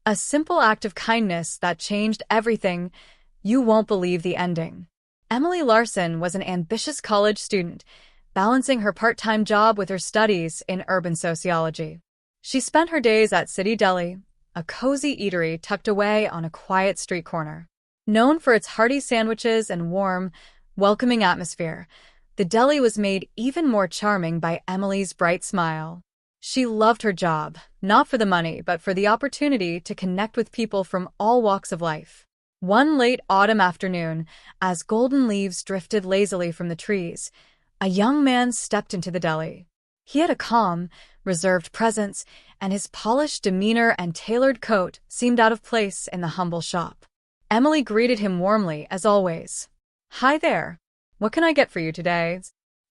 A simple act of kindness that changed everything. You won't believe the ending. Emily Larson was an ambitious college student, balancing her part-time job with her studies in urban sociology. She spent her days at City Deli, a cozy eatery tucked away on a quiet street corner. Known for its hearty sandwiches and warm, welcoming atmosphere, the deli was made even more charming by Emily's bright smile. She loved her job, not for the money, but for the opportunity to connect with people from all walks of life. One late autumn afternoon, as golden leaves drifted lazily from the trees, a young man stepped into the deli. He had a calm, reserved presence, and his polished demeanor and tailored coat seemed out of place in the humble shop. Emily greeted him warmly, as always. "Hi there. What can I get for you today?"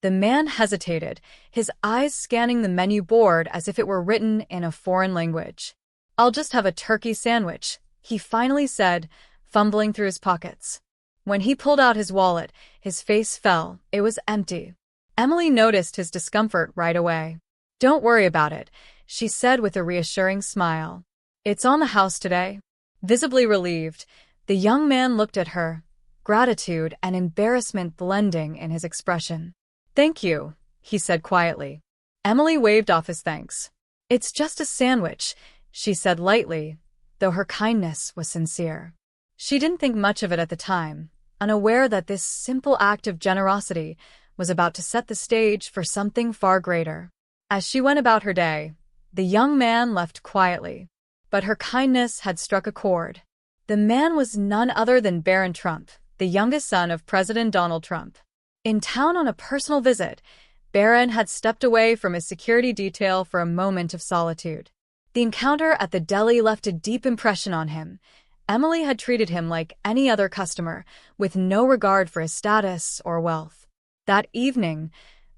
The man hesitated, his eyes scanning the menu board as if it were written in a foreign language. "I'll just have a turkey sandwich," he finally said, fumbling through his pockets. When he pulled out his wallet, his face fell. It was empty. Emily noticed his discomfort right away. "Don't worry about it," she said with a reassuring smile. "It's on the house today." Visibly relieved, the young man looked at her, gratitude and embarrassment blending in his expression. "Thank you," he said quietly. Emily waved off his thanks. "It's just a sandwich," she said lightly, though her kindness was sincere. She didn't think much of it at the time, unaware that this simple act of generosity was about to set the stage for something far greater. As she went about her day, the young man left quietly. But her kindness had struck a chord. The man was none other than Barron Trump, the youngest son of President Donald Trump. In town on a personal visit, Barron had stepped away from his security detail for a moment of solitude. The encounter at the deli left a deep impression on him. Emily had treated him like any other customer, with no regard for his status or wealth. That evening,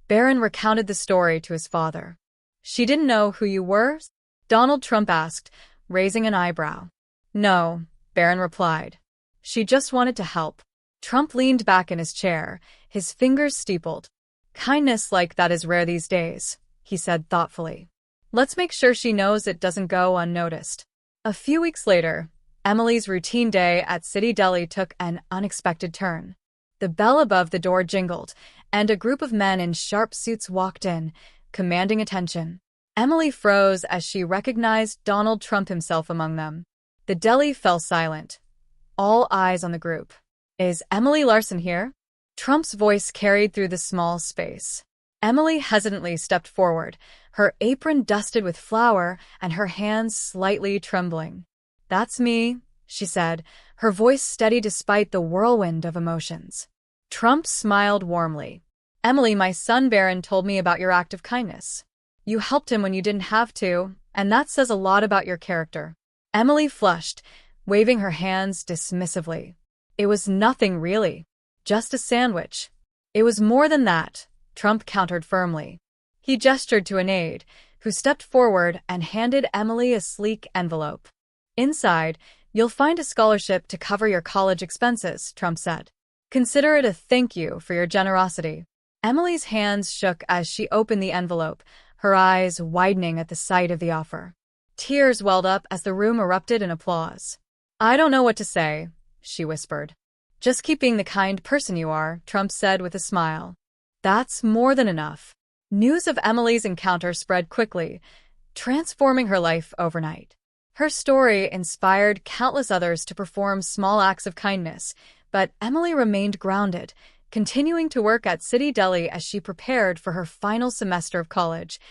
Barron recounted the story to his father. "She didn't know who you were?" Donald Trump asked, raising an eyebrow. "No," Barron replied. "She just wanted to help." Trump leaned back in his chair, his fingers steepled. "Kindness like that is rare these days," he said thoughtfully. "Let's make sure she knows it doesn't go unnoticed." A few weeks later, Emily's routine day at City Deli took an unexpected turn. The bell above the door jingled, and a group of men in sharp suits walked in, commanding attention. Emily froze as she recognized Donald Trump himself among them. The deli fell silent, all eyes on the group. "Is Emily Larson here?" Trump's voice carried through the small space. Emily hesitantly stepped forward, her apron dusted with flour and her hands slightly trembling. "That's me," she said, her voice steady despite the whirlwind of emotions. Trump smiled warmly. "Emily, my son Barron told me about your act of kindness. You helped him when you didn't have to, and that says a lot about your character." Emily flushed, waving her hands dismissively. "It was nothing really. Just a sandwich." "It was more than that," Trump countered firmly. He gestured to an aide, who stepped forward and handed Emily a sleek envelope. "Inside, you'll find a scholarship to cover your college expenses," Trump said. "Consider it a thank you for your generosity." Emily's hands shook as she opened the envelope, her eyes widening at the sight of the offer. Tears welled up as the room erupted in applause. "I don't know what to say," she whispered. "Just keep being the kind person you are," Trump said with a smile. "That's more than enough." News of Emily's encounter spread quickly, transforming her life overnight. Her story inspired countless others to perform small acts of kindness, but Emily remained grounded, continuing to work at City Deli as she prepared for her final semester of college,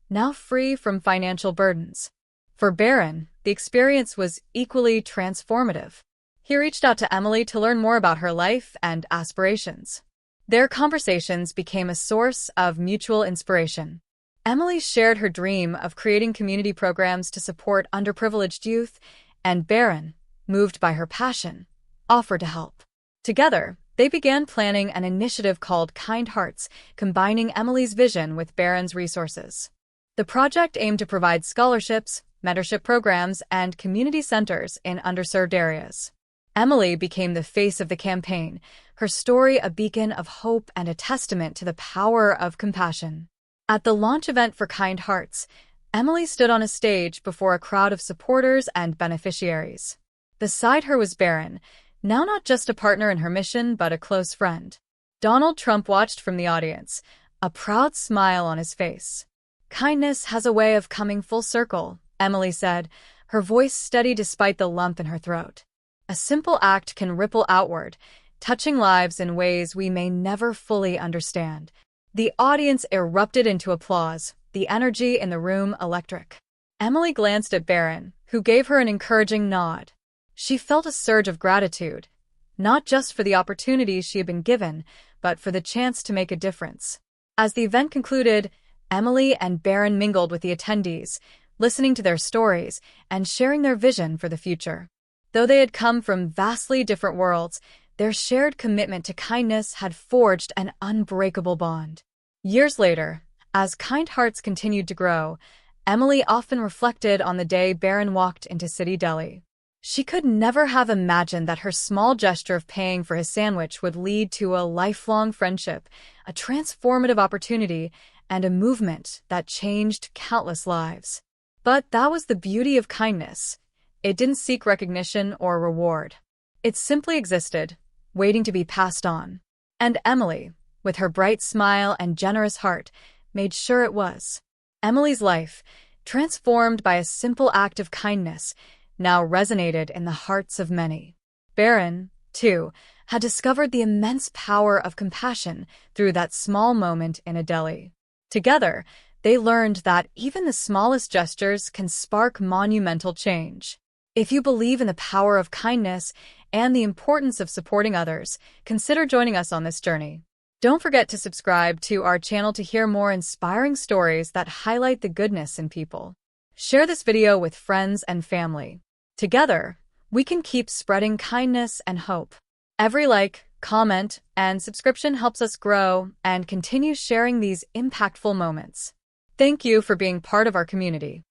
now free from financial burdens. For Barron, the experience was equally transformative. He reached out to Emily to learn more about her life and aspirations. Their conversations became a source of mutual inspiration. Emily shared her dream of creating community programs to support underprivileged youth, and Barron, moved by her passion, offered to help. Together, they began planning an initiative called Kind Hearts, combining Emily's vision with Barron's resources. The project aimed to provide scholarships, mentorship programs, and community centers in underserved areas. Emily became the face of the campaign, her story a beacon of hope and a testament to the power of compassion. At the launch event for Kind Hearts, Emily stood on a stage before a crowd of supporters and beneficiaries. Beside her was Barron, now not just a partner in her mission, but a close friend. Donald Trump watched from the audience, a proud smile on his face. "Kindness has a way of coming full circle," Emily said, her voice steady despite the lump in her throat. "A simple act can ripple outward, touching lives in ways we may never fully understand." The audience erupted into applause, the energy in the room electric. Emily glanced at Barron, who gave her an encouraging nod. She felt a surge of gratitude, not just for the opportunities she had been given, but for the chance to make a difference. As the event concluded, Emily and Barron mingled with the attendees, listening to their stories and sharing their vision for the future. Though they had come from vastly different worlds, their shared commitment to kindness had forged an unbreakable bond. Years later, as kind hearts continued to grow, Emily often reflected on the day Barron walked into City Deli. She could never have imagined that her small gesture of paying for his sandwich would lead to a lifelong friendship, a transformative opportunity, and a movement that changed countless lives. But that was the beauty of kindness. It didn't seek recognition or reward. It simply existed, waiting to be passed on. And Emily, with her bright smile and generous heart, made sure it was. Emily's life, transformed by a simple act of kindness, now resonated in the hearts of many. Barron, too, had discovered the immense power of compassion through that small moment in a deli. Together, they learned that even the smallest gestures can spark monumental change. If you believe in the power of kindness and the importance of supporting others, consider joining us on this journey. Don't forget to subscribe to our channel to hear more inspiring stories that highlight the goodness in people. Share this video with friends and family. Together, we can keep spreading kindness and hope. Every like, comment, and subscription helps us grow and continue sharing these impactful moments. Thank you for being part of our community.